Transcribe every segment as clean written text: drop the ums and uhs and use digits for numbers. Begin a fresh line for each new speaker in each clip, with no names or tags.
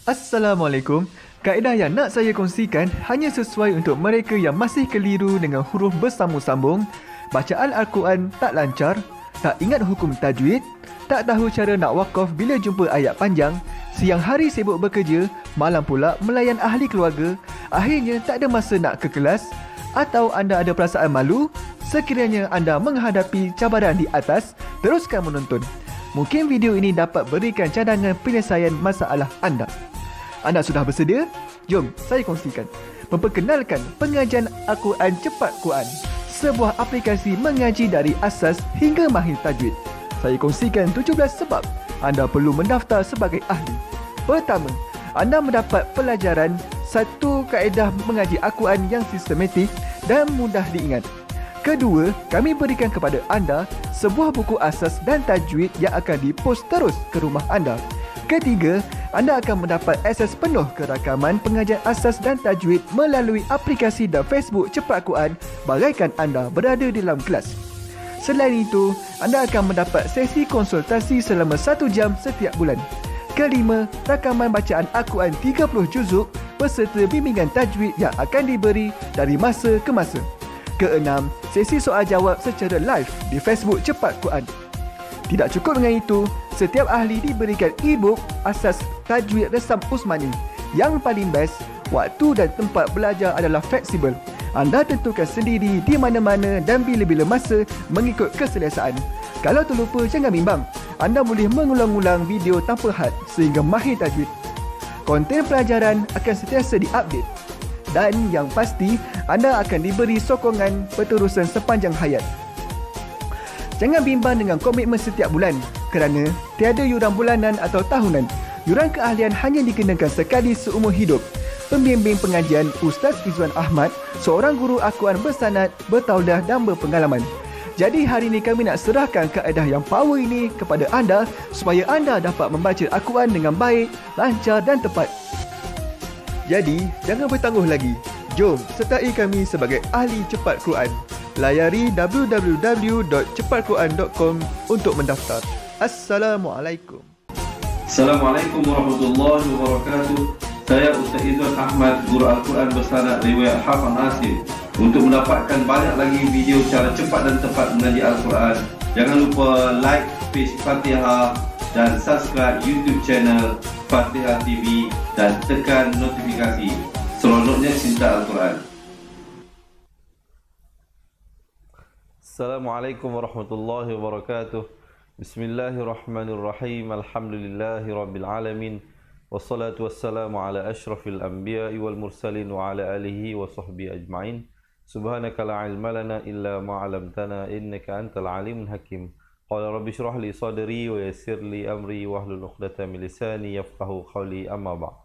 Assalamualaikum. Kaedah yang nak saya kongsikan hanya sesuai untuk mereka yang masih keliru dengan huruf bersambung-sambung, bacaan Al-Quran tak lancar, tak ingat hukum tajwid, tak tahu cara nak wakaf bila jumpa ayat panjang, siang hari sibuk bekerja, malam pula melayan ahli keluarga, akhirnya tak ada masa nak ke kelas, atau anda ada perasaan malu. Sekiranya anda menghadapi cabaran di atas, teruskan menonton. Mungkin video ini dapat berikan cadangan penyelesaian masalah anda. Anda sudah bersedia? Jom saya kongsikan. Memperkenalkan pengajian Al-Quran Cepat Quran, sebuah aplikasi mengaji dari asas hingga mahir tajwid. Saya kongsikan 17 sebab anda perlu mendaftar sebagai ahli. Pertama, anda mendapat pelajaran satu kaedah mengaji Al-Quran yang sistematik dan mudah diingat. Kedua, kami berikan kepada anda sebuah buku asas dan tajwid yang akan dipost terus ke rumah anda. Ketiga, anda akan mendapat akses penuh ke rakaman pengajian asas dan tajwid melalui aplikasi dan Facebook Cepat Quran bagaikan anda berada di dalam kelas. Selain itu, anda akan mendapat sesi konsultasi selama 1 jam setiap bulan. Kelima, rakaman bacaan Al-Quran 30 juzuk beserta bimbingan tajwid yang akan diberi dari masa ke masa. Keenam, sesi soal jawab secara live di Facebook Cepat Quran. Tidak cukup dengan itu, setiap ahli diberikan e-book asas tajwid resam Usmani. Yang paling best, waktu dan tempat belajar adalah fleksibel. Anda tentukan sendiri di mana-mana dan bila-bila masa mengikut keselesaan. Kalau terlupa, jangan bimbang. Anda boleh mengulang-ulang video tanpa had sehingga mahir tajwid. Konten pelajaran akan sentiasa diupdate. Dan yang pasti, anda akan diberi sokongan berterusan sepanjang hayat. Jangan bimbang dengan komitmen setiap bulan kerana tiada yuran bulanan atau tahunan. Yuran keahlian hanya dikenakan sekali seumur hidup. Pembimbing pengajian Ustaz Izwan Ahmad, seorang guru Al-Quran bersanad, bertauliah dan berpengalaman. Jadi hari ini kami nak serahkan kaedah yang power ini kepada anda supaya anda dapat membaca Al-Quran dengan baik, lancar dan tepat. Jadi, jangan bertangguh lagi. Jom sertai kami sebagai ahli cepat Quran. Layari www.cepatquran.com untuk mendaftar. Assalamualaikum.
Assalamualaikum warahmatullahi wabarakatuh. Saya Ustaz Izwan Ahmad, guru Al-Quran bersanad riwayat Hafaz Nasir. Untuk mendapatkan banyak lagi video cara cepat dan tepat mengaji Al-Quran, jangan lupa like page Fatihah dan subscribe YouTube channel Fatihah TV dan tekan notifikasi. Seronoknya cinta Al-Quran.
Assalamualaikum warahmatullahi wabarakatuh. Bismillahirrahmanirrahim. Alhamdulillahi rabbil alamin. Wassalatu wassalamu ala ashrafil anbiya'i wal mursalin wa ala alihi wa sahbihi ajma'in. Subhanaka la ilma lana illa ma 'allamtana innaka antal alimul hakim. Qala rabbi shrah li sadri wa yassir li amri wahlul 'uqdatam min lisani yafqahu qawli, amma ba'd.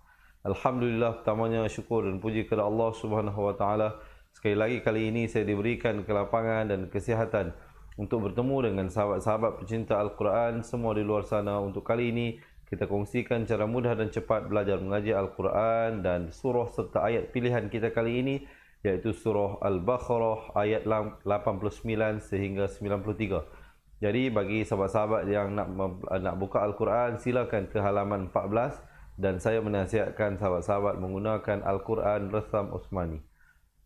Alhamdulillah, pertamanya syukur dan puji kepada Allah Subhanahu wa taala. Sekali lagi kali ini saya diberikan kelapangan dan kesihatan untuk bertemu dengan sahabat-sahabat pecinta Al-Quran semua di luar sana. Untuk kali ini kita kongsikan cara mudah dan cepat belajar mengaji Al-Quran dan surah serta ayat pilihan kita kali ini, iaitu surah Al-Baqarah ayat 89 sehingga 93. Jadi bagi sahabat-sahabat yang nak buka Al-Quran, silakan ke halaman 14 dan saya menasihatkan sahabat-sahabat menggunakan Al-Quran resam Usmani.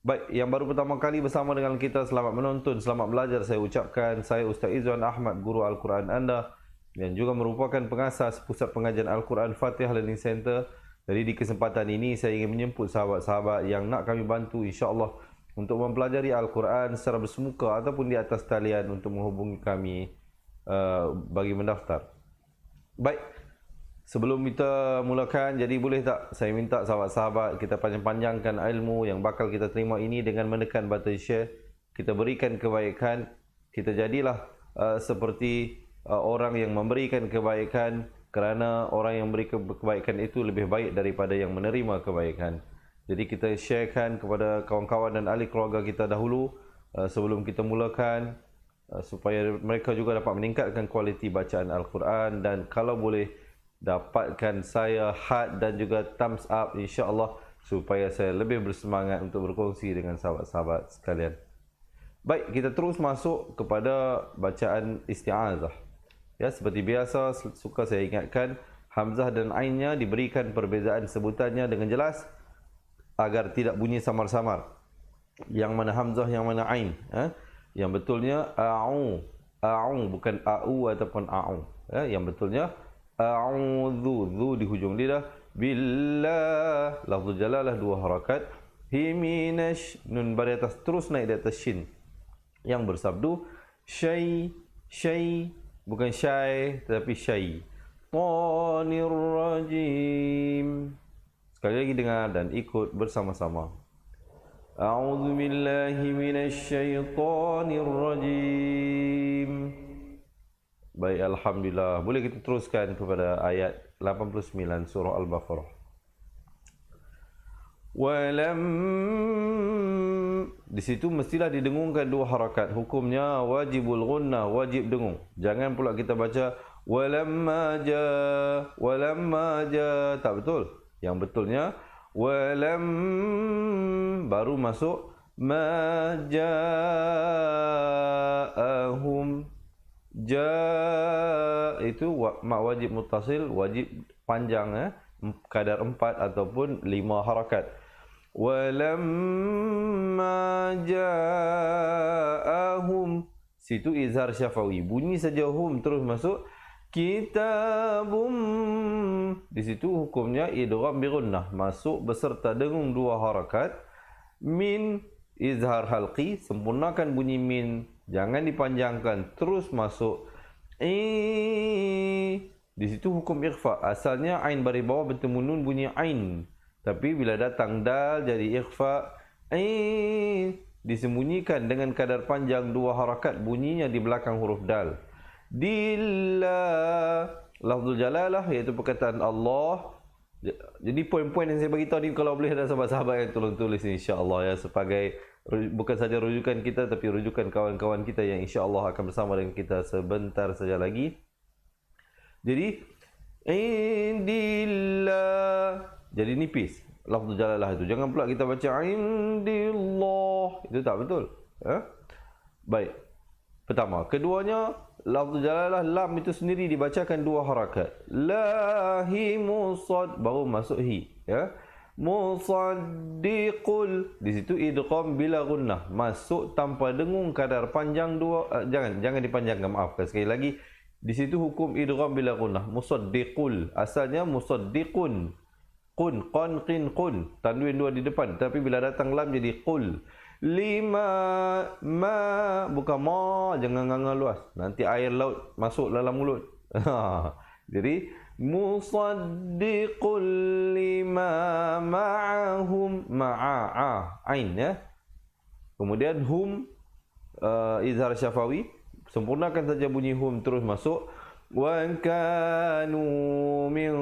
Baik, yang baru pertama kali bersama dengan kita, selamat menonton, selamat belajar saya ucapkan. Saya Ustaz Izwan Ahmad, guru Al-Quran anda yang juga merupakan pengasas Pusat Pengajian Al-Quran Fatihah Learning Center. Jadi di kesempatan ini saya ingin menjemput sahabat-sahabat yang nak kami bantu insya-Allah untuk mempelajari Al-Quran secara bersemuka ataupun di atas talian untuk menghubungi kami bagi mendaftar. Baik, sebelum kita mulakan, jadi boleh tak saya minta sahabat-sahabat kita panjang-panjangkan ilmu yang bakal kita terima ini dengan menekan button share. Kita berikan kebaikan, kita jadilah seperti orang yang memberikan kebaikan, kerana orang yang memberi kebaikan itu lebih baik daripada yang menerima kebaikan. Jadi kita sharekan kepada kawan-kawan dan ahli keluarga kita dahulu sebelum kita mulakan, supaya mereka juga dapat meningkatkan kualiti bacaan Al-Quran. Dan kalau boleh dapatkan saya heart dan juga thumbs up insya-Allah supaya saya lebih bersemangat untuk berkongsi dengan sahabat-sahabat sekalian. Baik, kita terus masuk kepada bacaan isti'azah. Ya, seperti biasa suka saya ingatkan, Hamzah dan ainnya diberikan perbezaan sebutannya dengan jelas agar tidak bunyi samar-samar. Yang mana hamzah, yang mana ain. Yang betulnya a'u, bukan a'u ataupun a'u. Yang betulnya a'udzu, zu di hujung lidah. Billah, lafzul jalalah 2 harakat. Himinash, nun bari atas terus naik di atas shin. Yang bersabdu syai, bukan syai tetapi syai. Tanir rajim. Sekali lagi dengar dan ikut bersama-sama. A'udzu billahi minasy syaithanir rajim. Baik, alhamdulillah. Boleh kita teruskan kepada ayat 89 surah Al-Baqarah. Di situ mestilah didengungkan 2 harakat. Hukumnya wajibul gunnah, wajib dengung. Jangan pula kita baca walamma ja, tak betul. Yang betulnya baru masuk ma ja'ahum. Itu mak wajib muttasil, wajib panjang, kadar 4 ataupun 5 harakat. Walamma ja'ahum, situ izhar syafawi, bunyi saja hum terus masuk. Kitabum, di situ hukumnya idgham bi gunnah, masuk beserta dengung 2 harakat. Min, izhar halqi, sempurnakan bunyi min, jangan dipanjangkan, terus masuk. Di situ hukum ikhfa, asalnya ain baris bawah bertemu nun bunyi ain, tapi bila datang dal jadi ikhfa. Disembunyikan dengan kadar panjang 2 harakat, bunyinya di belakang huruf dal. Dillah, lafzul jalalah iaitu perkataan Allah. Jadi poin-poin yang saya bagi tahu ni, kalau boleh ada sahabat-sahabat yang tolong tulis ni, insya-Allah ya, sebagai bukan saja rujukan kita tapi rujukan kawan-kawan kita yang insya-Allah akan bersama dengan kita sebentar saja lagi. Jadi indillah, jadi nipis lafzul jalalah itu. Jangan pula kita baca indillah, itu tak betul. Baik. Pertama, keduanya lafzul jalalah lam itu sendiri dibacakan 2 harakat. Lahi musad, baru masuk hi, ya. Musaddiqul, di situ idgham bila gunnah, masuk tanpa dengung kadar panjang 2. Jangan dipanjangkan, maafkan sekali lagi. Di situ hukum idgham bila gunnah. Musaddiqul, asalnya musaddiqun. Qun, qan, qin, qun, tanwin 2 di depan, tapi bila datang lam jadi qul. Lima, ma, bukan ma, jangan nganga luas, nanti air laut masuk dalam mulut. Jadi musaddiqul lima ma'ahum, ma'a, ain ya. Kemudian hum, izhar syafawi, sempurnakan saja bunyi hum terus masuk. Wa kanu min,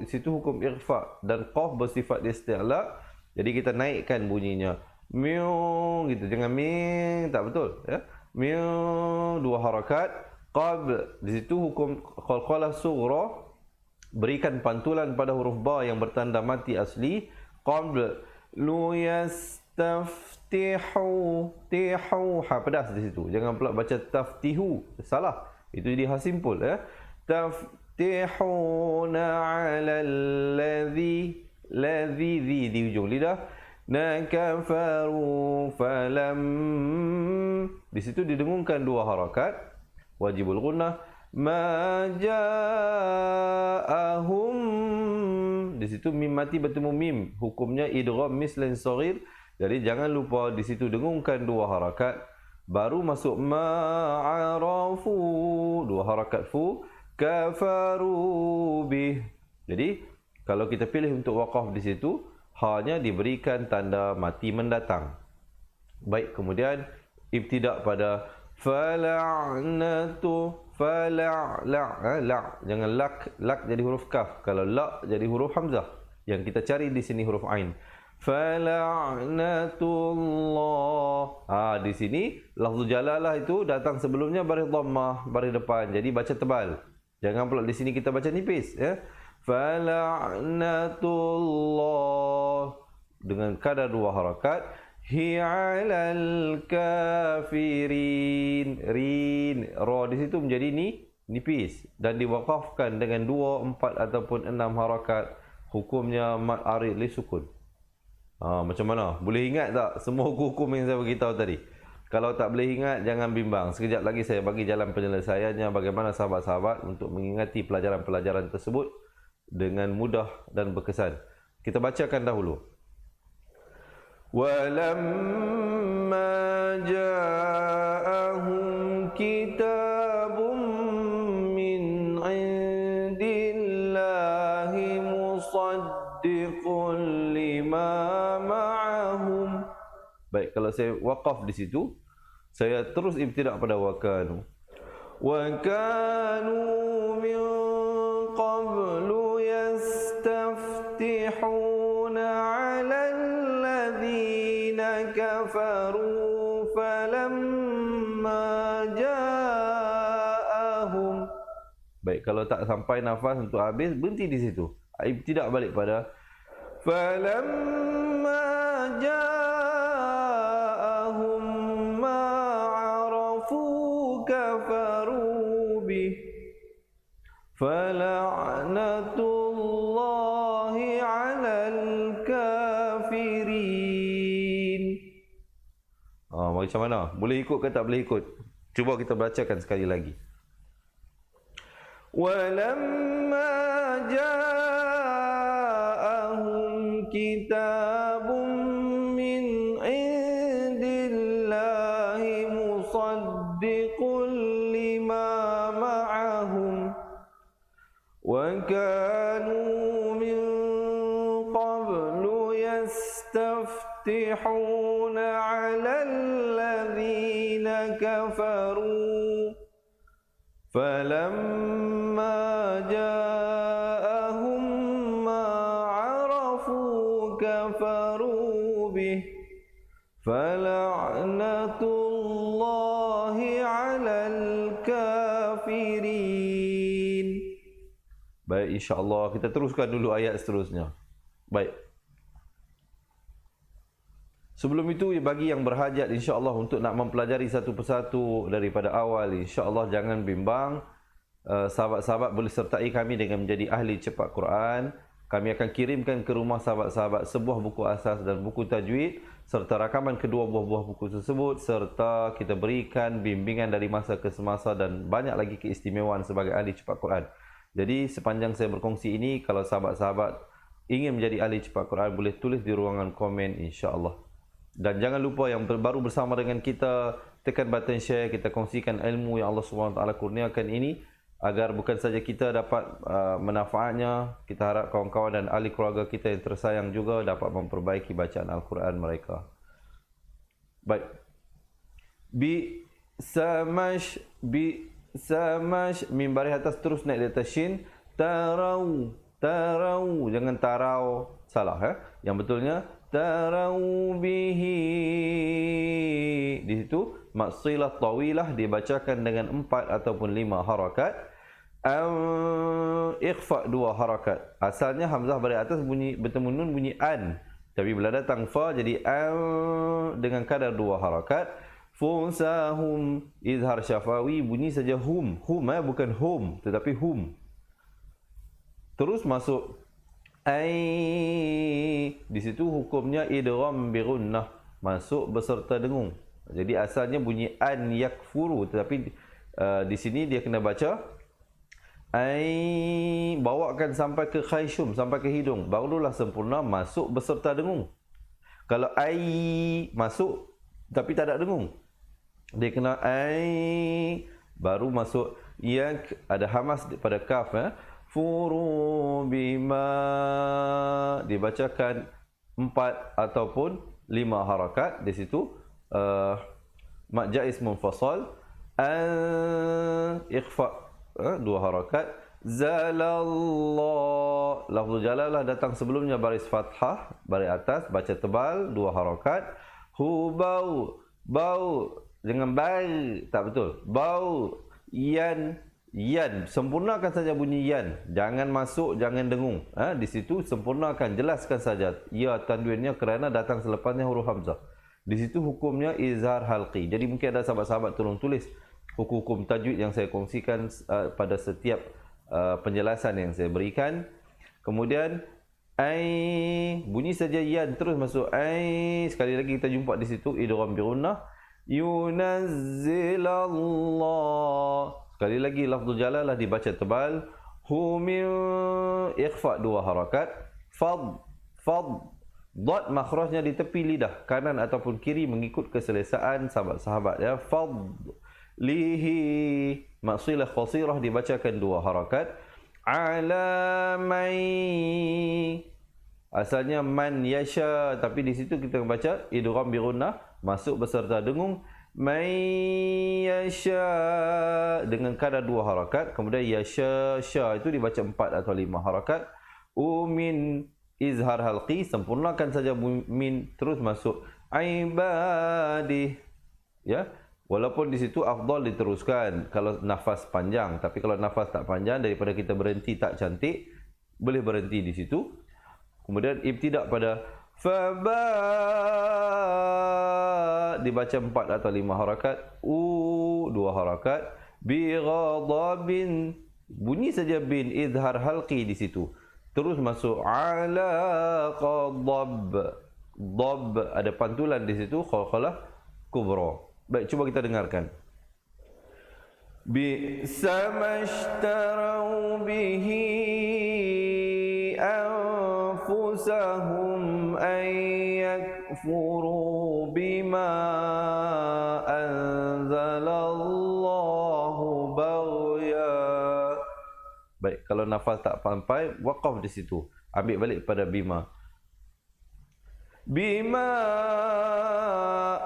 situ hukum ikhfa, dan qaf bersifat isti'la. Jadi kita naikkan bunyinya. Miu gitu, jangan ming, tak betul ya. Miu 2 harakat. Qab, di situ hukum qalqalah sughra, berikan pantulan pada huruf ba yang bertanda mati asli. Qab lu yastaftihu, tihu, ha pedas di situ. Jangan pula baca taftihu, salah. Itu jadi ha simpul ya. Taftihuna 'ala alladhi, ladzi di hujung lidah. Nakafaru falam, di situ didengungkan 2 harakat, wajibul gunnah. Ma ja'ahum, di situ mim mati bertemu mim, hukumnya idgham mislan saghir. Jadi jangan lupa di situ dengungkan 2 harakat, baru masuk ma'arafu, 2 harakat fu, kafaru bih. Jadi kalau kita pilih untuk waqaf di situ, ha-nya diberikan tanda mati mendatang. Baik, kemudian ibtidak pada fala'natu, fala', la', jangan lak jadi huruf kaf. Kalau la jadi huruf hamzah. Yang kita cari di sini huruf ain. Fala'natullah. Di sini lafzul jalalah itu datang sebelumnya baris dhammah, baris depan. Jadi baca tebal. Jangan pula di sini kita baca nipis ya. Fala'natullah dengan kadar 2 harakat. Hi 'alal kafirin, rin, ra di situ menjadi nipis dan diwakafkan dengan 2, 4 ataupun 6 harakat, hukumnya mad arid li sukun. Macam mana? Boleh ingat tak semua hukum yang saya beritahu tadi? Kalau tak boleh ingat, jangan bimbang. Sekejap lagi saya bagi jalan penyelesaiannya, bagaimana sahabat-sahabat untuk mengingati pelajaran-pelajaran tersebut dengan mudah dan berkesan. Kita bacakan dahulu. وَلَمَّا جَاءَهُمْ كِتَابٌ مِّنْ عِندِ اللَّهِ مُصَدِّقٌ لِمَا مَعَهُمْ. Baik, kalau saya wakaf di situ, saya terus ibtidak pada wakanu. وَكَانُوا مِنْ قَبْلُ يَسْتَفْتِحُونَ عَلَى الَّذِينَ كَفَرُوا فَلَمَّا جَاءَهُمْ. Baik, kalau tak sampai nafas untuk habis, berhenti di situ. Ibtidak balik pada فَلَمَّا جَاءَهُمْ مَا عَرَفُوا كَفَرُوا بِهِ فَلَعْنَةُ اللَّهِ عَلَى الْكَافِرِينَ. Macam mana? Boleh ikut ke tak boleh ikut? Cuba kita bacakan sekali lagi. وَلَمَّا جَاءَهُمْ كِتَابٌ مِّنْ عِندِ اللَّهِ مُصَدِّقٌ لِمَا مَعَهُمْ وَكَانُوا مِنْ قَبْلُ يَسْتَفْتِحُونَ عَلَى الَّذِينَ كَفَرُوا فَلَمَّا جَاءَهُمْ مَا عَرَفُوا كَفَرُوا بِهِ فَلَعْنَةُ اللَّهِ عَلَى الْكَافِرِينَ. Baik, insya-Allah kita teruskan dulu ayat seterusnya. Baik. Sebelum itu, bagi yang berhajat insya-Allah untuk nak mempelajari satu persatu daripada awal, insya-Allah jangan bimbang. Sahabat-sahabat boleh sertai kami dengan menjadi ahli cepat Quran. Kami akan kirimkan ke rumah sahabat-sahabat sebuah buku asas dan buku tajwid serta rakaman kedua buah-buah buku tersebut, serta kita berikan bimbingan dari masa ke semasa dan banyak lagi keistimewaan sebagai ahli cepat Quran. Jadi sepanjang saya berkongsi ini, kalau sahabat-sahabat ingin menjadi ahli cepat Quran, boleh tulis di ruangan komen insya-Allah. Dan jangan lupa yang baru bersama dengan kita, tekan button share, kita kongsikan ilmu yang Allah SWT kurniakan ini agar bukan saja kita dapat manfaatnya, kita harap kawan-kawan dan ahli keluarga kita yang tersayang juga dapat memperbaiki bacaan Al-Quran mereka. Baik. Bi samash mim baris atas terus naik di atas shin. Tarau, jangan tarau, salah Yang betulnya tarau bihi. Di situ maksilah tawilah dibacakan dengan 4 ataupun 5 harakat. Ikhfa 2 harakat. Asalnya hamzah baris atas bunyi bertemu nun bunyi an, tapi bila datang fa jadi dengan kadar 2 harakat. Fusahum izhar syafawi bunyi saja hum. Bukan hum tetapi hum. Terus masuk di situ hukumnya idgham bi gunnah, masuk beserta dengung. Jadi asalnya bunyi an yakfuru, tetapi di sini dia kena baca bawakan sampai ke khayshum, sampai ke hidung, barulah sempurna masuk beserta dengung. Kalau masuk tapi tak ada dengung, dia kena baru masuk yak, ada hamas pada kaf furu bima, dibacakan 4 ataupun 5 harakat. Di situ mad jaiz munfasal, ikhfa 2 harakat. Zalallah, lafzul jalalah datang sebelumnya baris fathah, baris atas baca tebal 2 harakat. Bau jangan bau, tak betul. Bau yan, sempurnakan saja bunyi yan, jangan masuk, jangan dengung. Di situ sempurnakan, jelaskan saja ya tanwinnya kerana datang selepasnya huruf hamzah. Di situ hukumnya izhar halqi. Jadi mungkin ada sahabat-sahabat tolong tulis hukum-hukum tajwid yang saya kongsikan pada setiap penjelasan yang saya berikan. Kemudian ai, bunyi saja yan terus masuk ai. Sekali lagi kita jumpa di situ idgham bi gunnah. Yunazzilallah. Sekali lagi lafzul jalalah dibaca tebal. Hu min, ikhfa 2 harakat. Fad, dad makhrajnya di tepi lidah kanan ataupun kiri mengikut keselesaan sahabat-sahabat ya. Fad lihi, maksilah qasirah dibacakan 2 harakat. Alamai, asalnya man yasha, tapi di situ kita baca idgham bi gunnah, masuk beserta dengung. May yasha dengan kadar 2 harakat. Kemudian yasha, sya itu dibaca 4 atau 5 harakat. Umin, izhar halqi, sempurnakan saja min terus masuk ibadih ya. Walaupun di situ afdal diteruskan kalau nafas panjang, tapi kalau nafas tak panjang, daripada kita berhenti tak cantik, boleh berhenti di situ. Kemudian ibtidak pada faba dibaca 4 atau 5 harakat. 2 harakat. Bi ghadabin, bunyi saja bin, izhar halqi di situ. Terus masuk ala qadab. Dab ada pantulan di situ, qalqalah kubra. Baik, cuba kita dengarkan. Bi'sa mashtarau bihi anfusahum an yakfuru bima anzalallahu baghya. Baik, kalau nafas tak sampai, waqaf di situ. Ambil balik pada bima. Bima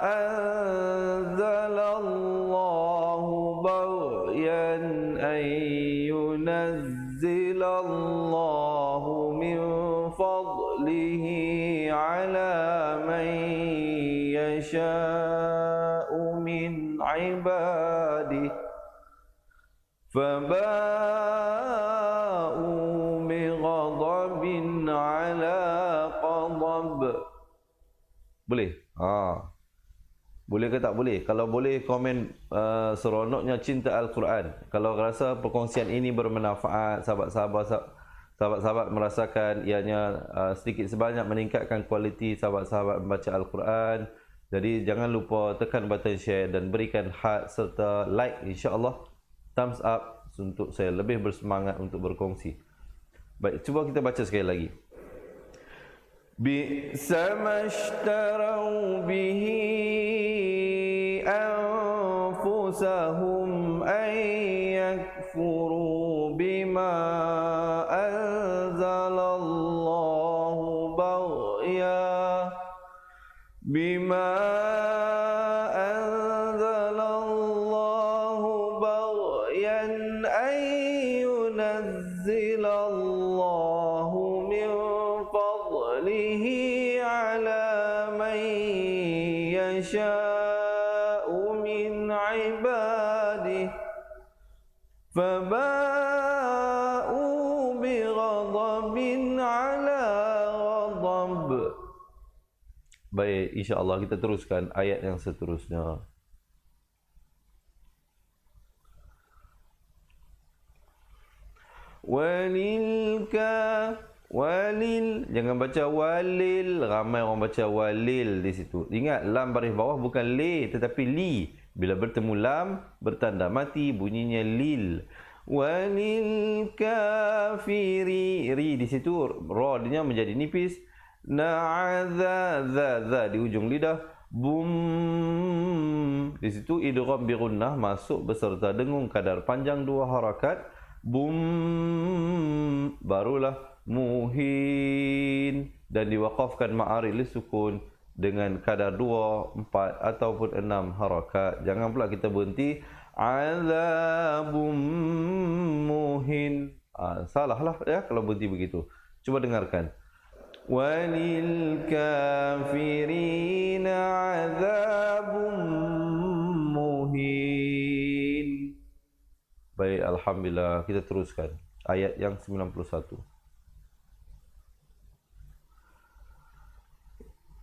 anzalallahu baghyan an yunazzilallahu min fadlihi ala man yasha'u min ibadihi faba'u bighadabin ala qadab. Boleh? Boleh ke tak boleh? Kalau boleh, komen seronoknya cinta Al-Quran. Kalau rasa perkongsian ini bermanfaat, sahabat-sahabat merasakan ianya sedikit sebanyak meningkatkan kualiti sahabat-sahabat membaca Al-Quran. Jadi jangan lupa tekan button share dan berikan heart serta like, insya-Allah thumbs up untuk saya lebih bersemangat untuk berkongsi. Baik, cuba kita baca sekali lagi. Bi'sa mashtarau bihi anfusahum an yakfuru bima anzalallahu baghya bima anzalallahu baghyan an yunazzilallahu min fadlihi ala man yasha'u min ibadihi faba'u bighadabin ala ghadab. Baik, insya-Allah kita teruskan ayat yang seterusnya. Walil, jangan baca walil. Ramai orang baca walil di situ. Ingat, lam baris bawah bukan le tetapi li. Bila bertemu lam bertanda mati, bunyinya lil. Walil kafiri, ri di situ ra nya menjadi nipis. Na'adza, za di ujung lidah. Bum, di situ idgham bi gunnah masuk beserta dengung kadar panjang 2 harakat. Bum, barulah muhin, dan diwaqafkan ma'aril sukun dengan kadar 2, 4 ataupun 6 harakat. Jangan pula kita berhenti azabum muhin. Salahlah ya kalau berhenti begitu. Cuba dengarkan. Walil kafirina azabum muhin. Baik, alhamdulillah. Kita teruskan ayat yang 91.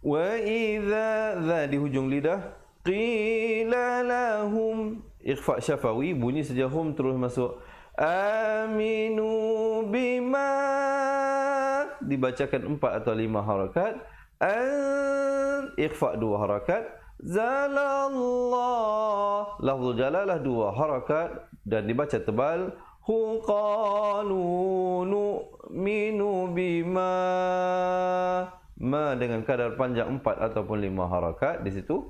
Wa idza, di hujung lidah. Qila lahum, ikhfa syafawi, bunyi saja hum terus masuk. Aminu bima, dibacakan 4 atau 5 harakat. Ikhfa 2 harakat. Zalallah, lafzul jalalah 2 harakat dan dibaca tebal. Hu qalu nu'minu bima, ma dengan kadar panjang 4 ataupun 5 harakat di situ.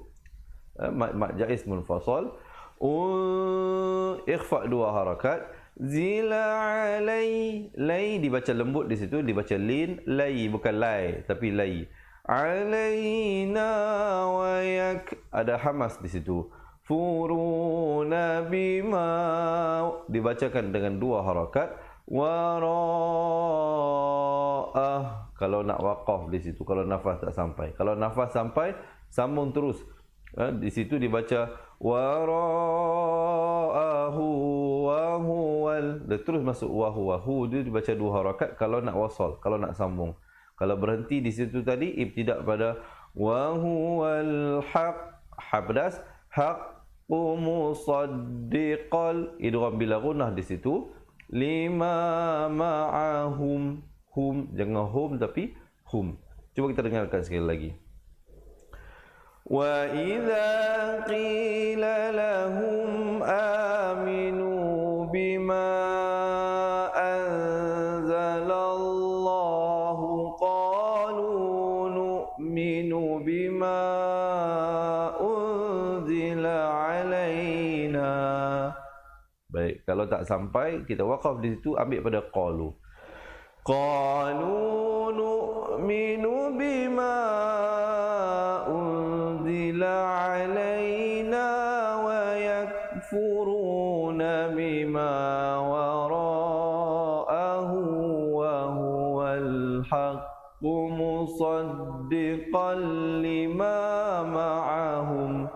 Mad jaiz munfasal. Ikhfa 2 harakat. Zila alai, lai dibaca lembut di situ, dibaca lin, lai bukan lai tapi lai. Alaina wa yak, ada hamas di situ. Furuna bima, dibacakan dengan 2 harakat. Wara'ah, kalau nak waqaf di situ, kalau nafas tak sampai. Kalau nafas sampai, sambung terus. Di situ dibaca wara'ahu wa huwal, terus masuk wa huwa. Hu dia dibaca 2 harakat kalau nak wasal, kalau nak sambung. Kalau berhenti di situ tadi ibtidak pada wa huwal haq, habdas haqqu musaddiqal, idgham bila gunnah di situ. Lima ma'ahum, hum jangan hum tapi hum. Cuba kita dengarkan sekali lagi. Wa idza qila lahum aminu bima anzalallahu qalu nu'minu bima unzila alaina. Baik, kalau tak sampai kita waqaf di situ, ambil pada qalu. Qalu nu'minu bima alaina wa yakfuruna bima wara'ahu wa huwal haqqu musaddiqan lima ma'ahum.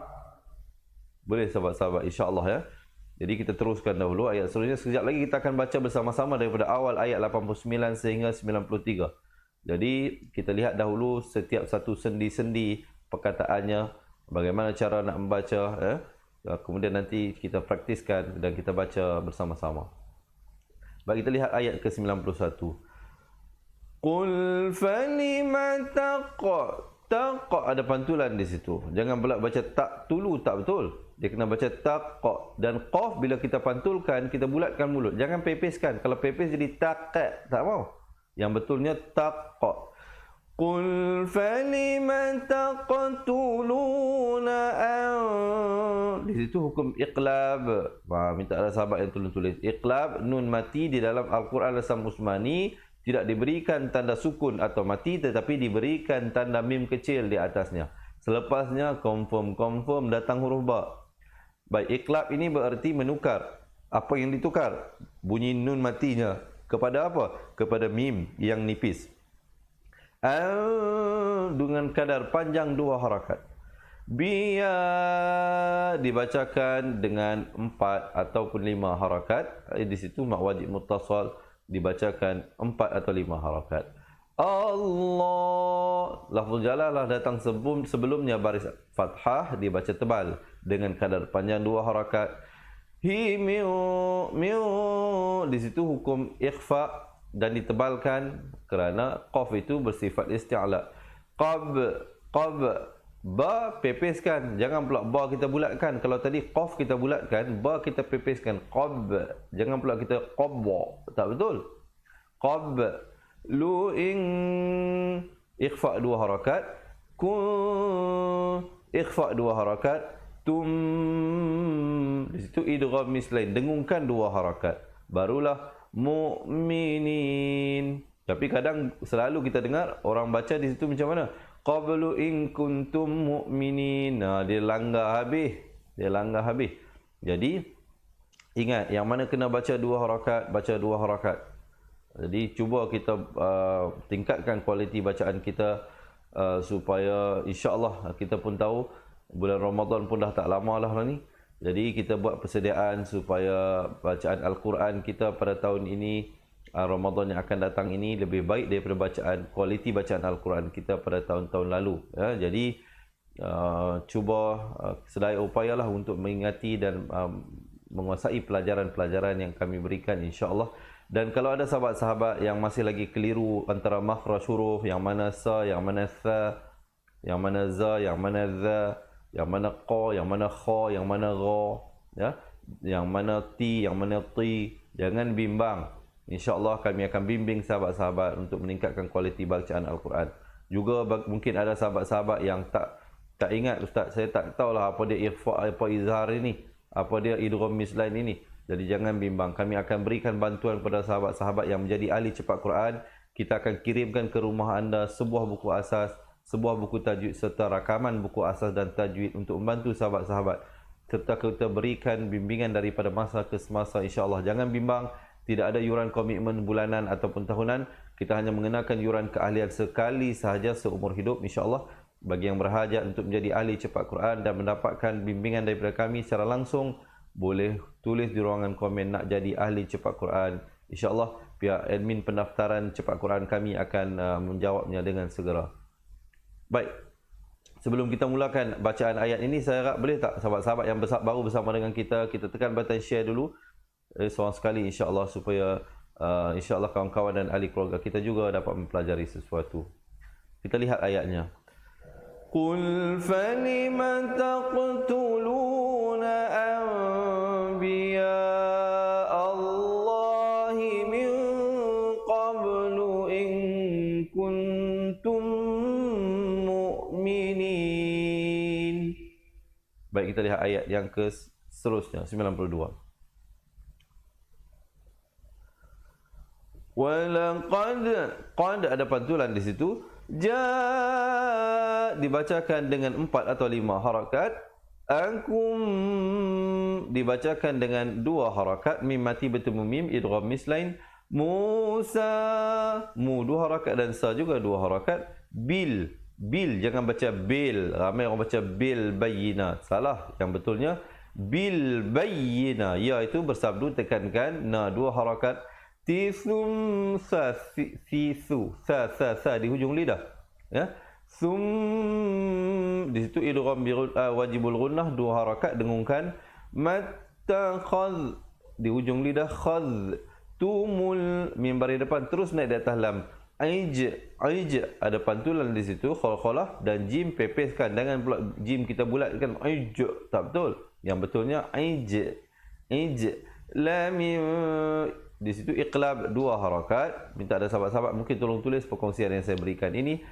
Boleh sahabat-sahabat, insya-Allah ya. Jadi kita teruskan dahulu ayat seterusnya. Sekejap lagi kita akan baca bersama-sama daripada awal ayat 89 sehingga 93. Jadi kita lihat dahulu setiap satu sendi-sendi perkataannya, bagaimana cara nak membaca, kemudian nanti kita praktiskan dan kita baca bersama-sama. Baik, kita lihat ayat ke-91. Qul falima taqa, ada pantulan di situ. Jangan pula baca tak tulu, tak betul. Dia kena baca taqa. Dan qaf bila kita pantulkan, kita bulatkan mulut. Jangan pepeskan. Kalau pepes jadi taqa, tak mau. Yang betulnya taqa. Qul falima taqtuluna di situ hukum iqlab. Minta ada sahabat yang tulis iqlab, nun mati di dalam Al-Quran Al-Sam Usmani tidak diberikan tanda sukun atau mati, tetapi diberikan tanda mim kecil di atasnya. Selepasnya confirm datang huruf ba. Baik, iqlab ini berarti menukar. Apa yang ditukar? Bunyi nun matinya kepada apa? Kepada mim yang nipis. Dengan kadar panjang 2 harakat. Biya dibacakan dengan 4 ataupun 5 harakat. Di situ mak wajib muttasal dibacakan 4 atau 5 harakat. Allah, lafzul jalalah datang sebelumnya baris fathah, dibaca tebal dengan kadar panjang 2 harakat. Hi miu di situ hukum ikhfa dan ditebalkan kerana qaf itu bersifat isti'la. Qab ba pepeskan, jangan pula ba kita bulatkan. Kalau tadi qaf kita bulatkan, ba kita pepeskan. Qab, jangan pula kita qabba, tak betul. Qab lu ing ikhfa 2 harakat. Kun ikhfa 2 harakat. Tum di situ idgham mislain, dengungkan 2 harakat. Barulah mu'minin. Tapi kadang selalu kita dengar orang baca di situ macam mana? Qablu in kuntum mu'minin. Dia langgar habis. Jadi ingat, yang mana kena baca 2 harakat, baca 2 harakat. Jadi cuba kita tingkatkan kualiti bacaan kita supaya insya-Allah kita pun tahu bulan Ramadan pun dah tak lama lah ni. Jadi kita buat persediaan supaya bacaan Al-Quran kita pada tahun ini, Ramadan yang akan datang ini, lebih baik daripada kualiti bacaan Al-Quran kita pada tahun-tahun lalu. Jadi cuba sedaya upayalah untuk mengingati dan menguasai pelajaran-pelajaran yang kami berikan, insya-Allah. Dan kalau ada sahabat-sahabat yang masih lagi keliru antara makhraj huruf, yang mana sa, yang mana tha, yang mana za, yang mana dha, yang mana qa, yang mana kha, yang mana gha, ya, yang mana ti, yang mana ti, jangan bimbang. InsyaAllah kami akan bimbing sahabat-sahabat untuk meningkatkan kualiti bacaan Al-Quran. Juga mungkin ada sahabat-sahabat yang tak ingat, Ustaz, saya tak tahulah apa dia ikhfa, apa izhar ini, apa dia idgham mislain ini. Jadi jangan bimbang, kami akan berikan bantuan kepada sahabat-sahabat yang menjadi ahli cepat Quran. Kita akan kirimkan ke rumah anda sebuah buku asas, sebuah buku tajwid serta rakaman buku asas dan tajwid untuk membantu sahabat-sahabat. Serta kita berikan bimbingan daripada masa ke semasa, insya-Allah. Jangan bimbang, tidak ada yuran komitmen bulanan ataupun tahunan. Kita hanya mengenakan yuran keahlian sekali sahaja seumur hidup, insya-Allah. Bagi yang berhajat untuk menjadi ahli cepat Quran dan mendapatkan bimbingan daripada kami secara langsung, boleh tulis di ruangan komen nak jadi ahli cepat Quran. InsyaAllah pihak admin pendaftaran cepat Quran kami akan menjawabnya dengan segera. Baik, sebelum kita mulakan bacaan ayat ini, saya harap boleh tak sahabat-sahabat yang baru bersama dengan kita tekan button share dulu seorang sekali, insyaAllah, supaya insyaAllah kawan-kawan dan ahli keluarga kita juga dapat mempelajari sesuatu. Kita lihat ayatnya. Qul falima taqtuluna anbiya Allahi min qablu in kuntum mu'minin. Baik, kita lihat ayat yang seterusnya, 92. Qad ada pantulan di situ. Dibacakan dengan 4 atau 5 harakat. Ankum dibacakan dengan 2 harakat. Mim mati bertemu mim, idgham mislain. Musa, mu 2 harakat dan sa juga 2 harakat. Bil, jangan baca bil. Ramai orang baca bil bayyina. Salah, yang betulnya bil bayyina. Ya itu bersabdu, tekankan na 2 harakat. Tisum sa di hujung lidah, ya. Di situ idgham wajibul gunnah 2 harakat, dengungkan. Mattakhadh di hujung lidah, khadh tumul mim baris depan terus naik di atas lam. Aij ada pantulan di situ, khalkhalah, dan jim pepeskan, jangan pula jim kita bulatkan, aij, tak betul. Yang betulnya aij lam di situ iqlab 2 harakat. Minta ada sahabat-sahabat mungkin tolong tulis perkongsian yang saya berikan ini.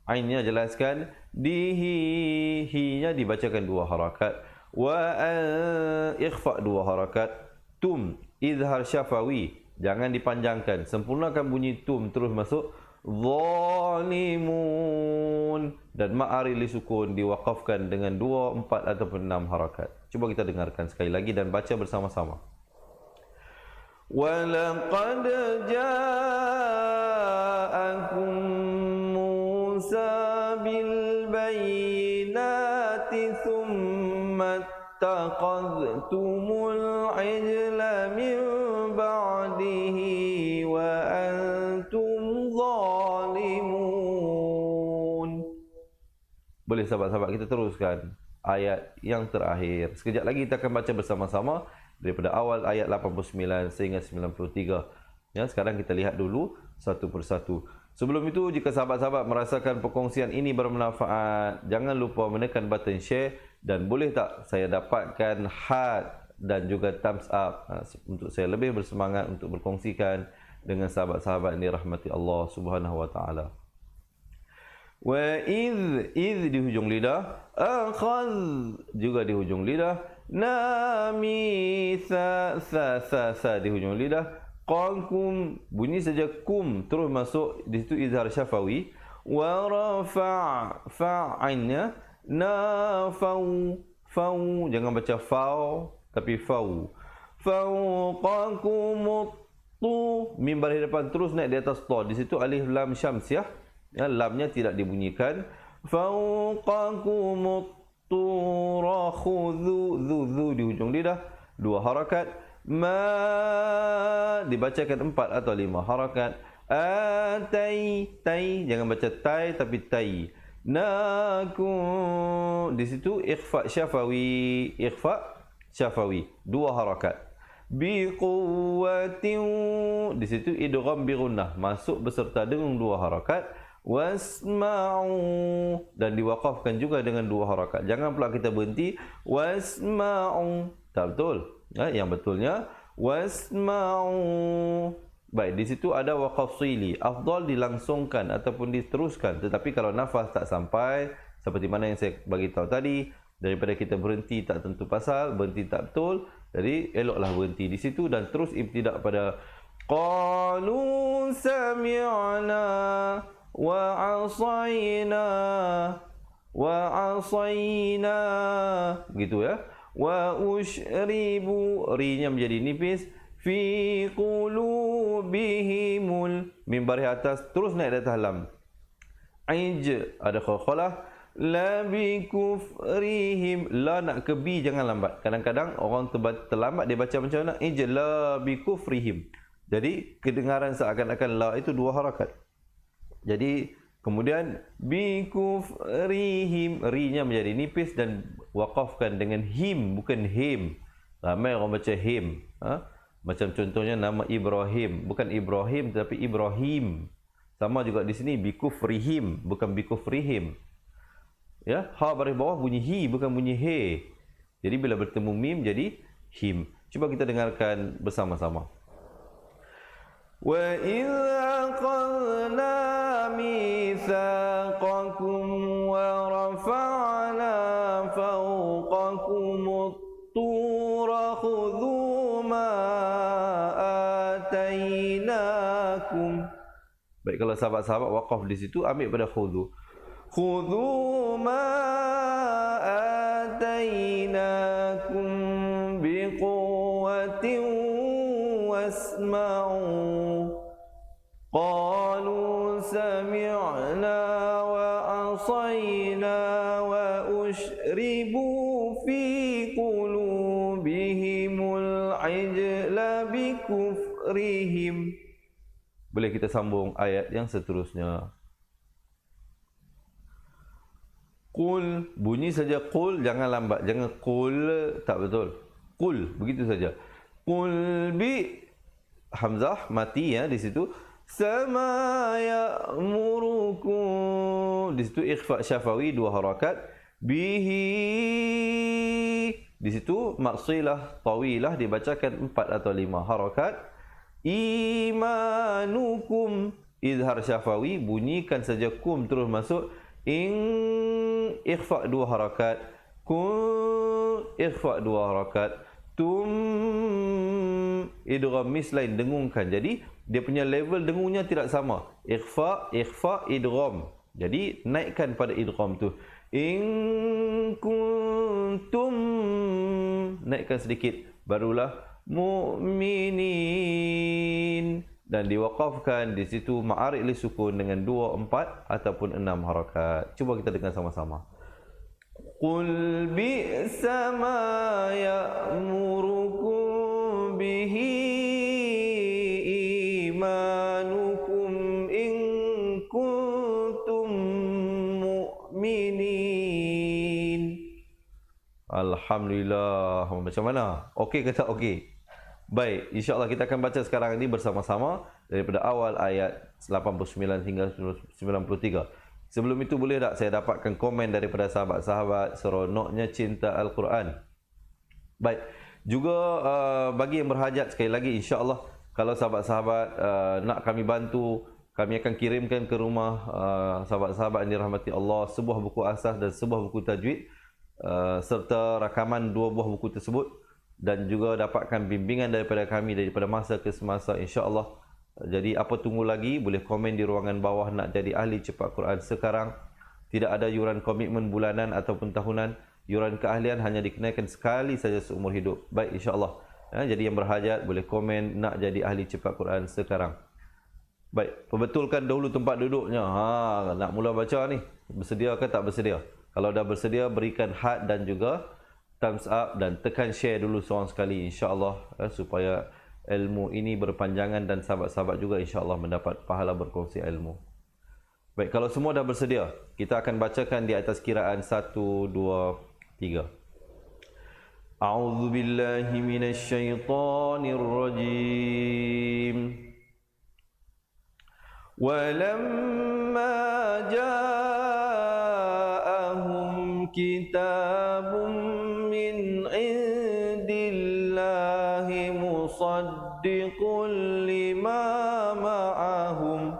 Ainnya jelaskan, hi-nya dibacakan 2 harakat. Ikhfa 2 harakat. Tum izhar syafawi, jangan dipanjangkan, sempurnakan bunyi tum terus masuk. Zalimun, dan ma'ari li sukun diwaqafkan dengan 2, 4 ataupun 6 harakat. Cuba kita dengarkan sekali lagi dan baca bersama-sama. وَلَقَدْ جَاءَكُمْ مُوسَى بِالْبَيِّنَاتِ ثُمَّ اتَّخَذْتُمُ الْعِجْلَ مِنْ بَعْدِهِ وَأَنْتُمْ ظَالِمُونَ. Boleh sahabat-sahabat kita teruskan ayat yang terakhir. Sekejap lagi kita akan baca bersama-sama daripada awal ayat 89 sehingga 93. Ya, sekarang kita lihat dulu satu persatu. Sebelum itu, jika sahabat-sahabat merasakan perkongsian ini bermanfaat, jangan lupa menekan button share, dan boleh tak saya dapatkan heart dan juga thumbs up untuk saya lebih bersemangat untuk berkongsikan dengan sahabat-sahabat ini rahmati Allah Subhanahu wa taala. Wa iz di hujung lidah, akhadh juga di hujung lidah, nami sa di hujung lidah, qakum bunyi saja kum terus masuk di situ izhar syafawi. Wa fa'innya na fau jangan baca fau tapi fau. Fauqakum tu mim baris depan terus naik di atas ta, di situ alif lam syamsiah, ya, lamnya tidak dibunyikan. Fauqakum tura khudhu di hujung lidah 2 harakat. Ma dibacakan 4 atau 5 harakat. Tai jangan baca tai tapi tai. Di situ ikhfa syafawi, dua harakat. Biquwwatin, di situ idgham bi gunnah, masuk beserta dengan dua harakat. Wasma'u, dan diwaqafkan juga dengan dua harakat. Jangan pula kita berhenti wasma'u, tak betul. Yang betulnya wasma'u. Baik, di situ ada waqaf sili. Afdal dilangsungkan ataupun diteruskan. Tetapi kalau nafas tak sampai, seperti mana yang saya bagi tahu tadi, daripada kita berhenti tak tentu pasal, berhenti tak betul, jadi eloklah berhenti di situ dan terus ibtidak pada qalu sami'na wa 'asayna gitu ya. Wa ushribu, ri-nya menjadi nipis, fi qulubihimul, mim baris atas terus naik di atas lam. Ada qalqalah. La bi kufrihim, la nak ke bi jangan lambat. Kadang-kadang orang terlambat dia baca macam mana? La bi kufrihim. Jadi kedengaran seakan-akan la itu dua harakat. Jadi kemudian bi kufrihim, ri-nya menjadi nipis dan waqafkan dengan him, bukan him. Ramai orang baca him. Macam contohnya nama Ibrahim, bukan Ibrahim tetapi Ibrahim. Sama juga di sini bi kufrihim, bukan bi kufrihim. Ya, ha baris bawah bunyi hi, bukan bunyi he. Jadi bila bertemu mim jadi him. Cuba kita dengarkan bersama-sama. Wa idza qadna mitsaqakum wa rafa'na fawqakum at-tura khudhu ma atainakum. Baik, kalau sahabat-sahabat waqaf di situ, ambil pada khudhu. Khudhu ma atainakum biquwwatin wasma'u. Qalu sami'na wa 'asayna wa ushribu fi qulubihimul 'ijla bikufrihim. Boleh kita sambung ayat yang seterusnya. Qul, bunyi saja qul, jangan lambat, jangan qul, tak betul. Qul, begitu saja. Qul bi, hamzah mati ya di situ. Sama ya'murukum, di situ ikhfa syafawi dua harakat. Bihi, di situ maksilah tawilah dibacakan 4 atau 5 harakat. Imanukum, izhar syafawi, bunyikan saja kum terus masuk. Ikhfa dua harakat. Kun, ikhfa dua harakat. Tum, idgham mislain, dengungkan. Jadi dia punya level dengungnya tidak sama. Ikhfa, idgham. Jadi naikkan pada idgham tu. In kuntum, naikkan sedikit, barulah mu'minin. Dan diwaqafkan di situ ma'arik li sukun dengan 2, 4 ataupun 6 harakat. Cuba kita dengar sama-sama. Qul bi'sa ma ya'murukum bihi imanukum in kuntum mu'minin. Alhamdulillah. Macam mana? Okey ke tak okey? Baik, insya-Allah kita akan baca sekarang ini bersama-sama daripada awal ayat 89 hingga 93. Sebelum itu boleh tak saya dapatkan komen daripada sahabat-sahabat seronoknya cinta Al-Quran. Baik, juga bagi yang berhajat sekali lagi insya-Allah kalau sahabat-sahabat nak kami bantu, kami akan kirimkan ke rumah sahabat-sahabat yang dirahmati Allah sebuah buku asas dan sebuah buku tajwid serta rakaman 2 buah buku tersebut. Dan juga dapatkan bimbingan daripada kami daripada masa ke semasa insya-Allah. Jadi apa tunggu lagi, boleh komen di ruangan bawah nak jadi ahli cepat Quran sekarang. Tidak ada yuran komitmen bulanan ataupun tahunan. Yuran keahlian hanya dikenakan sekali saja seumur hidup. Baik, insya-Allah. Jadi yang berhajat boleh komen nak jadi ahli cepat Quran sekarang. Baik, perbetulkan dahulu tempat duduknya. Nak mula baca ni, bersedia ke tak bersedia? Kalau dah bersedia, berikan heart dan juga thumbs up dan tekan share dulu seorang sekali insya-Allah supaya ilmu ini berpanjangan dan sahabat-sahabat juga insya-Allah mendapat pahala berkongsi ilmu. Baik, kalau semua dah bersedia, kita akan bacakan di atas kiraan 1, 2, 3. A'udzu billahi minasyaitonir rajim. Walamma ja'ahum kitabun min indillahi musaddiqun lima ma'ahum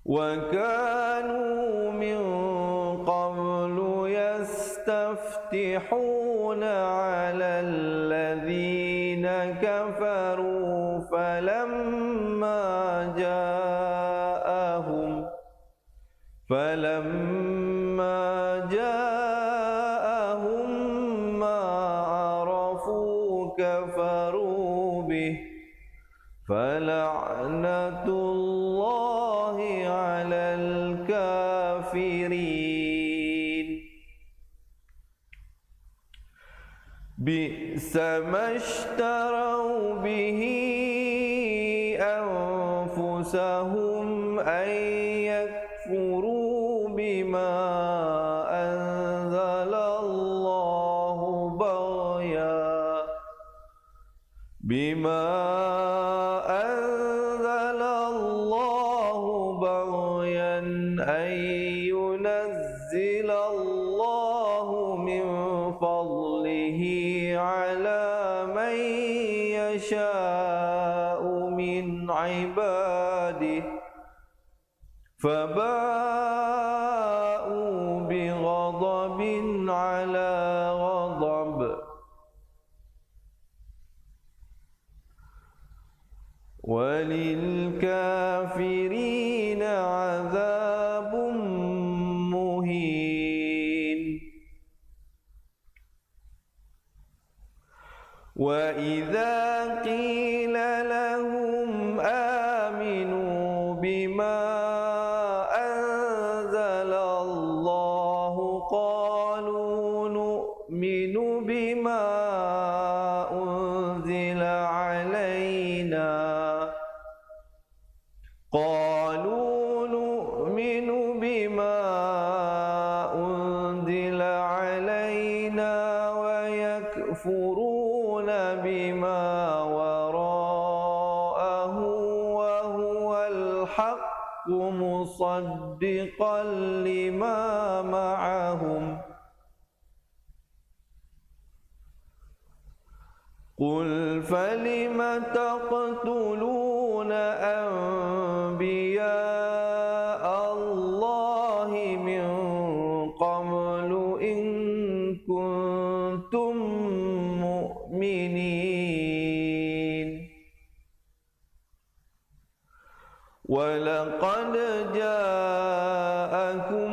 وَكَانُوا مِنْ قَبْلُ يَسْتَفْتِحُونَ عَلَى الَّذِينَ كَفَرُوا فَلَمَّا جَاءَهُمْ مَا عَرَفُوا كَفَرُوا بِهِ فَلَعْنَةُ اللَّهِ عَلَى الْكَافِرِينَ بِئْسَ مَا اشْتَرَوْا بِهِ أَنفُسَهُمْ أَنْ يَكْفُرُوا بِمَا أَنزَلَ اللَّهُ بغيا أن ينزل الله من فضله على من يشاء من عباده فباءوا بغضب على غضب وللكافرين عذاب مهين وإذا قيل لهم آمنوا بما أنزل الله قالوا نؤمن بما أنزل علينا ويكفرون بما وراءه وهو الحق مصدقا لما معهم قل فلم تقتلون أنبياء الله من قبل إن كنتم مؤمنين ولقد جاءكم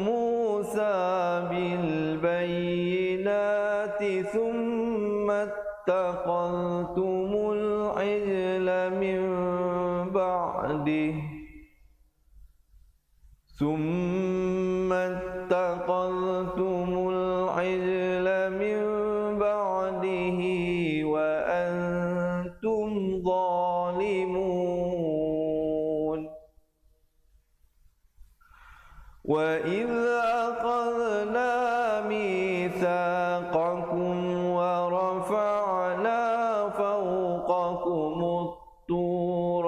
موسى بالبينات ثم اتخذتم العجل من بعده وأنتم ظالمون وإذ أخذنا ميثاقكم ورفعنا فوقكم الطور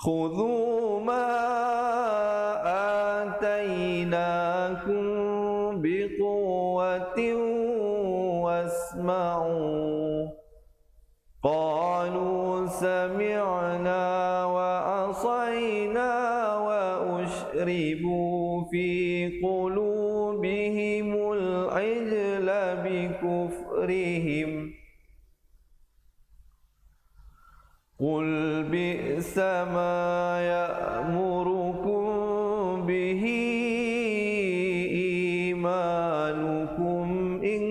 خذوا ما آتيناكم بقوة واسمعوا قالوا سمعنا وعصينا وأشربوا في قلوبهم العجل بكفرهم قل بئس ما يأمركم به إيمانكم إن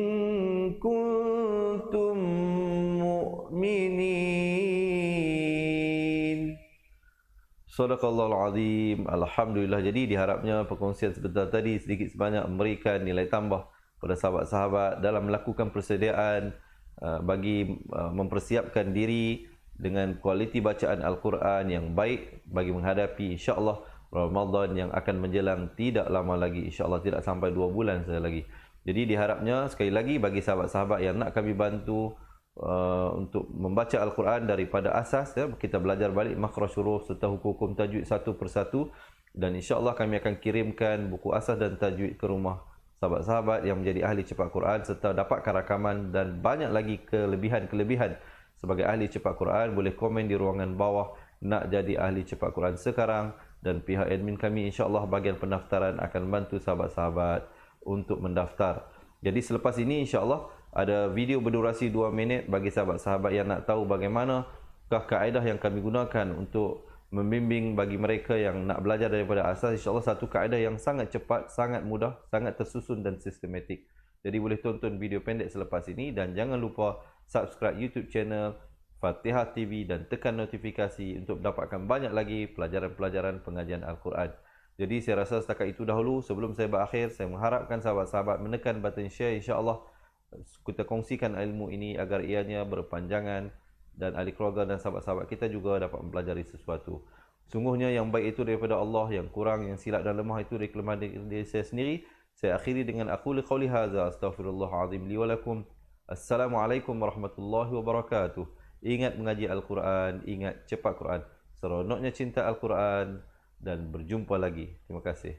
كنتم مؤمنين. Sadaqallahul Azim. Alhamdulillah. Jadi diharapnya perkongsian sebentar tadi sedikit sebanyak memberikan nilai tambah kepada sahabat-sahabat dalam melakukan persediaan bagi mempersiapkan diri dengan kualiti bacaan Al-Quran yang baik bagi menghadapi insya-Allah Ramadan yang akan menjelang tidak lama lagi, insya-Allah tidak sampai 2 bulan saja lagi. Jadi diharapnya sekali lagi bagi sahabat-sahabat yang nak kami bantu untuk membaca Al-Quran daripada asas, ya, kita belajar balik makhraj huruf serta hukum-hukum tajwid satu persatu, dan insya-Allah kami akan kirimkan buku asas dan tajwid ke rumah sahabat-sahabat yang menjadi ahli cepat Quran serta dapatkan rakaman dan banyak lagi kelebihan-kelebihan sebagai ahli cepat Quran. Boleh komen di ruangan bawah nak jadi ahli cepat Quran sekarang, dan pihak admin kami insya-Allah bahagian pendaftaran akan bantu sahabat-sahabat untuk mendaftar. Jadi selepas ini insya-Allah ada video berdurasi 2 minit bagi sahabat-sahabat yang nak tahu bagaimanakah kaedah yang kami gunakan untuk membimbing bagi mereka yang nak belajar daripada asas. InsyaAllah satu kaedah yang sangat cepat, sangat mudah, sangat tersusun dan sistematik. Jadi boleh tonton video pendek selepas ini, dan jangan lupa subscribe YouTube channel Fatihah TV dan tekan notifikasi untuk mendapatkan banyak lagi pelajaran-pelajaran pengajian Al-Quran. Jadi saya rasa setakat itu dahulu. Sebelum saya berakhir, saya mengharapkan sahabat-sahabat menekan button share. InsyaAllah kita kongsikan ilmu ini agar ianya berpanjangan dan ahli keluarga dan sahabat-sahabat kita juga dapat mempelajari sesuatu. Sungguhnya yang baik itu daripada Allah, yang kurang, yang silap dan lemah itu dari kelemahan diri saya sendiri. Saya akhiri dengan aku liqauli hadza astaghfirullahalazim li wa lakum. Assalamualaikum warahmatullahi wabarakatuh. Ingat mengaji Al-Quran, ingat cepat Quran. Seronoknya cinta Al-Quran, dan berjumpa lagi. Terima kasih.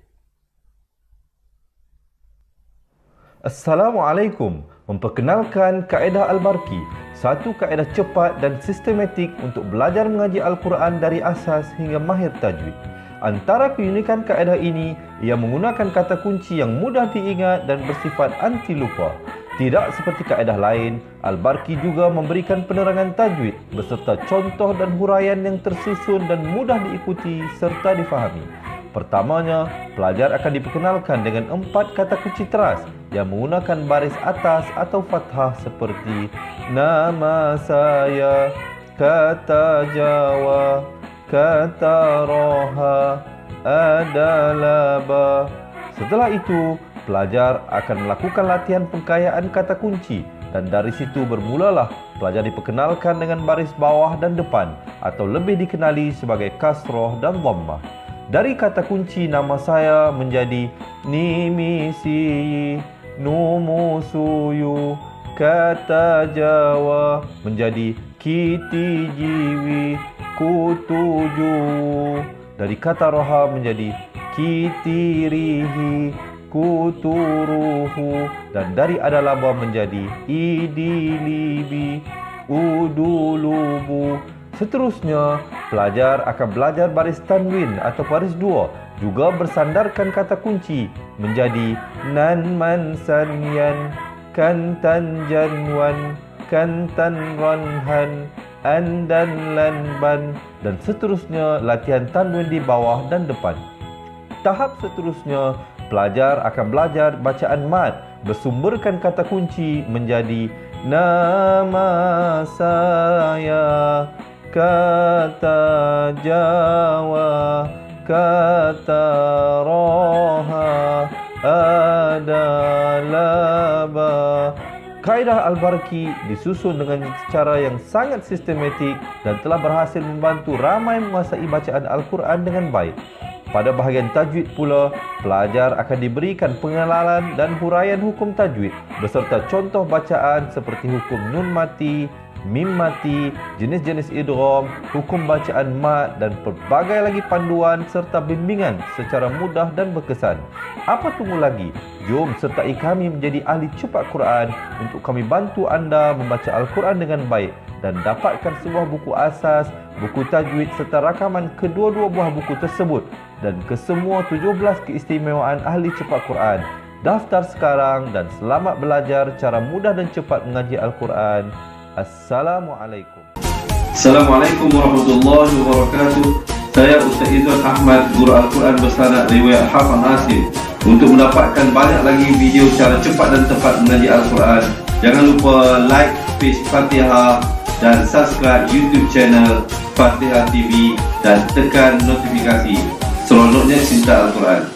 Assalamualaikum. Memperkenalkan kaedah Al-Barki, satu kaedah cepat dan sistematik untuk belajar mengaji Al-Quran dari asas hingga mahir tajwid. Antara keunikan kaedah ini, ia menggunakan kata kunci yang mudah diingat dan bersifat anti lupa. Tidak seperti kaedah lain, Al-Barki juga memberikan penerangan tajwid beserta contoh dan huraian yang tersusun dan mudah diikuti serta difahami. Pertamanya, pelajar akan diperkenalkan dengan 4 kata kunci teras yang menggunakan baris atas atau fathah seperti nama saya, kata Jawa, kata Roha, adalah ba. Setelah itu, pelajar akan melakukan latihan pengkayaan kata kunci, dan dari situ bermulalah pelajar diperkenalkan dengan baris bawah dan depan atau lebih dikenali sebagai kasroh dan dhammah. Dari kata kunci nama saya menjadi nimisi, numusuyu, kata Jawa menjadi kiti jiwi, kutuju. Dari kata roha menjadi kitirihi, kuturuhu, dan dari adalaba menjadi idilibi, udulubu. Seterusnya, pelajar akan belajar baris tanwin atau baris 2, juga bersandarkan kata kunci menjadi nan man sanyan, kantan janwan, kantan ranhan, andan lanban, dan seterusnya latihan tanwin di bawah dan depan. Tahap seterusnya, pelajar akan belajar bacaan mad bersumberkan kata kunci menjadi nama saya, kata Jawa, kata Roha, adalah ba. Kaedah Al-Barki disusun dengan cara yang sangat sistematik dan telah berhasil membantu ramai menguasai bacaan Al-Quran dengan baik. Pada bahagian tajwid pula, pelajar akan diberikan pengenalan dan huraian hukum tajwid beserta contoh bacaan seperti hukum nun mati, mim mati, jenis-jenis idgham, hukum bacaan mad, dan pelbagai lagi panduan serta bimbingan secara mudah dan berkesan. Apa tunggu lagi? Jom sertai kami menjadi ahli cepat Quran untuk kami bantu anda membaca Al-Quran dengan baik dan dapatkan sebuah buku asas, buku tajwid serta rakaman kedua-dua buah buku tersebut dan kesemua 17 keistimewaan ahli cepat Quran. Daftar sekarang dan selamat belajar cara mudah dan cepat mengaji Al-Quran. Assalamualaikum.
Assalamualaikum warahmatullahi wabarakatuh. Saya Ustaz Izzuan Ahmad, guru Al-Quran bersanad riwayat Hafaz Nasim. Untuk mendapatkan banyak lagi video cara cepat dan tepat mengaji Al-Quran, jangan lupa like page Fatihah dan subscribe YouTube channel Fatihah TV dan tekan notifikasi. Seronoknya cinta Al-Quran.